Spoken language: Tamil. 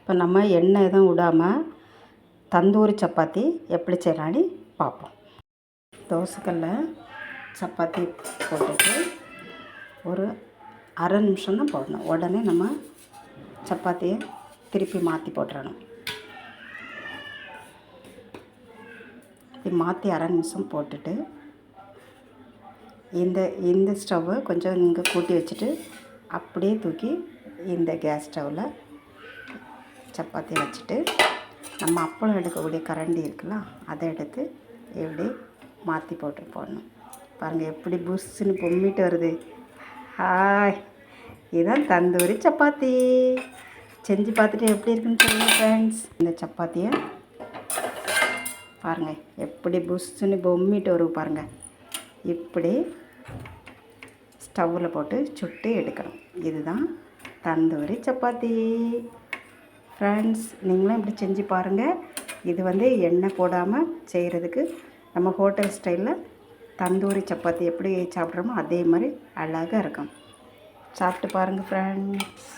இப்போ நம்ம எண்ணெய் எதுவும் விடாமல் தந்தூரி சப்பாத்தி எப்படி செய்யலான்னு பார்ப்போம். தோசைக்கல்ல சப்பாத்தி போட்டுட்டு ஒரு அரை நிமிஷம் தான் போடணும். உடனே நம்ம சப்பாத்தியை திருப்பி மாற்றி போட்டுறணும். மாற்றி அரை நிமிஷம் போட்டுட்டு இந்த ஸ்டவ்வை கொஞ்சம் இங்கே கூட்டி வச்சுட்டு அப்படியே தூக்கி இந்த கேஸ் ஸ்டவ்வில் சப்பாத்தி வச்சுட்டு நம்ம அப்பளம் எடுக்கக்கூடிய கரண்டி இருக்குல்ல, அதை எடுத்து எப்படி மாற்றி போட்டு போடணும். பாருங்கள் எப்படி புஷ்ஷுன்னு பொம்மிட்டு வருது. ஹாய், இதுதான் தந்தூரி சப்பாத்தி. செஞ்சு பார்த்துட்டு எப்படி இருக்குன்னு சொல்லுங்கள் ஃப்ரெண்ட்ஸ். இந்த சப்பாத்தியை பாருங்கள் எப்படி புஷ்ஷுன்னு பொம்மிட்டு வரும் பாருங்கள். இப்படி ஸ்டவ்வில் போட்டு சுட்டு எடுக்கணும். இதுதான் தந்தூரி சப்பாத்தி ஃப்ரெண்ட்ஸ். நீங்களும் இப்படி செஞ்சு பாருங்கள். இது எண்ணெய் போடாமல் செய்கிறதுக்கு நம்ம ஹோட்டல் ஸ்டைலில் தந்தூரி சப்பாத்தி எப்படி சாப்பிட்றோமோ அதே மாதிரி அழகாக இருக்கும். சாப்பிட்டு பாருங்கள் ஃப்ரெண்ட்ஸ்.